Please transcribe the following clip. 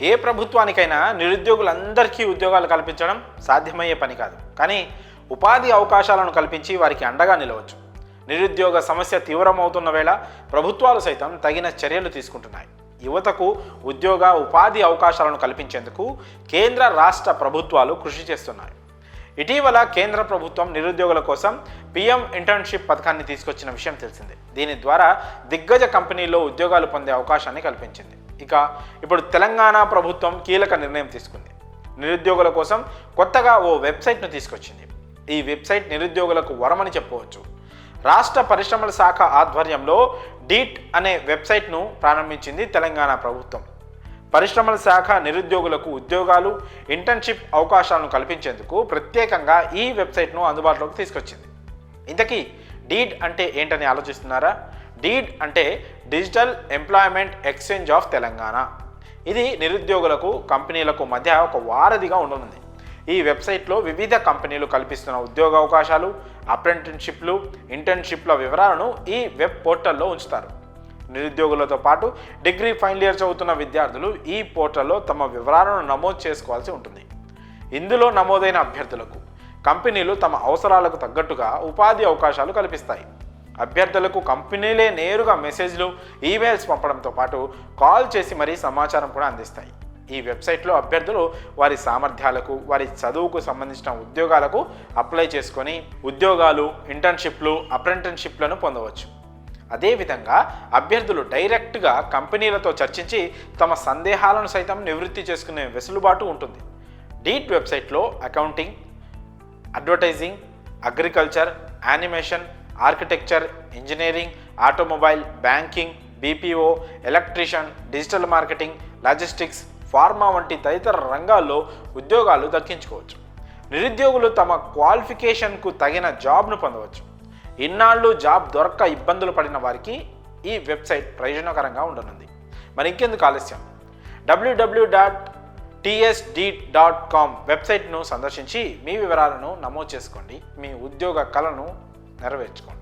ఏ ప్రభుత్వానికైనా నిరుద్యోగులందరికీ ఉద్యోగాలు కల్పించడం సాధ్యమయ్యే పని కాదు. కానీ ఉపాధి అవకాశాలను కల్పించి వారికి అండగా నిలవచ్చు. నిరుద్యోగ సమస్య తీవ్రమవుతున్న వేళ ప్రభుత్వాలు సైతం తగిన చర్యలు తీసుకుంటున్నాయి. యువతకు ఉద్యోగ ఉపాధి అవకాశాలను కల్పించేందుకు కేంద్ర రాష్ట్ర ప్రభుత్వాలు కృషి చేస్తున్నాయి. ఇటీవల కేంద్ర ప్రభుత్వం నిరుద్యోగుల కోసం పిఎం ఇంటర్న్షిప్ పథకాన్ని తీసుకొచ్చిన విషయం తెలిసిందే. దీని ద్వారా దిగ్గజ కంపెనీల్లో ఉద్యోగాలు పొందే అవకాశాన్ని కల్పించింది. ఇక ఇప్పుడు తెలంగాణ ప్రభుత్వం కీలక నిర్ణయం తీసుకుంది. నిరుద్యోగుల కోసం కొత్తగా ఓ వెబ్సైట్ను తీసుకొచ్చింది. ఈ వెబ్సైట్ నిరుద్యోగులకు వరమని చెప్పవచ్చు. రాష్ట్ర పరిశ్రమల శాఖ ఆధ్వర్యంలో డీట్ అనే వెబ్సైట్ను ప్రారంభించింది తెలంగాణ ప్రభుత్వం. పరిశ్రమల శాఖ నిరుద్యోగులకు ఉద్యోగాలు, ఇంటర్న్షిప్ అవకాశాలను కల్పించేందుకు ప్రత్యేకంగా ఈ వెబ్సైట్ను అందుబాటులోకి తీసుకొచ్చింది. ఇంతకీ డీడ్ అంటే ఏంటని ఆలోచిస్తున్నారా? డీడ్ అంటే digital employment exchange of Telangana. ఇది నిరుద్యోగులకు, కంపెనీలకు మధ్య ఒక వారధిగా ఉండనుంది. ఈ వెబ్సైట్లో వివిధ కంపెనీలు కల్పిస్తున్న ఉద్యోగ అవకాశాలు, అప్రెంటిస్షిప్లు, ఇంటర్న్షిప్ల వివరాలను ఈ వెబ్ పోర్టల్లో ఉంచుతారు. నిరుద్యోగులతో పాటు డిగ్రీ ఫైనల్ ఇయర్ చదువుతున్న విద్యార్థులు ఈ పోర్టల్లో తమ వివరాలను నమోదు చేసుకోవాల్సి ఉంటుంది. ఇందులో నమోదైన అభ్యర్థులకు కంపెనీలు తమ అవసరాలకు తగ్గట్టుగా ఉపాధి అవకాశాలు కల్పిస్తాయి. అభ్యర్థులకు కంపెనీలే నేరుగా మెసేజ్లు, ఈమెయిల్స్ పంపడంతో పాటు కాల్ చేసి మరీ సమాచారం కూడా అందిస్తాయి. ఈ వెబ్సైట్లో అభ్యర్థులు వారి సామర్థ్యాలకు, వారి చదువుకు సంబంధించిన ఉద్యోగాలకు అప్లై చేసుకొని ఉద్యోగాలు, ఇంటర్న్షిప్లు, అప్రెంటిస్షిప్లను పొందవచ్చు. అదేవిధంగా అభ్యర్థులు డైరెక్ట్గా కంపెనీలతో చర్చించి తమ సందేహాలను సైతం నివృత్తి చేసుకునే వెసులుబాటు ఉంటుంది. డీట్ వెబ్సైట్లో accounting, advertising, agriculture, animation, architecture, engineering, automobile, banking, BPO, electrician, digital marketing, logistics, pharma వంటి తదితర రంగాల్లో ఉద్యోగాలు దక్కించుకోవచ్చు. నిరుద్యోగులు తమ క్వాలిఫికేషన్కు తగిన జాబ్ను పొందవచ్చు. ఇన్నాళ్ళు జాబ్ దొరక్క ఇబ్బందులు పడిన వారికి ఈ వెబ్సైట్ ప్రయోజనకరంగా ఉండనుంది. మరి ఇంకెందుకు ఆలస్యం? www.tsdeed.com వెబ్సైట్ను సందర్శించి మీ వివరాలను నమోదు చేసుకోండి. మీ ఉద్యోగ కలను నెరవేర్చుకోండి.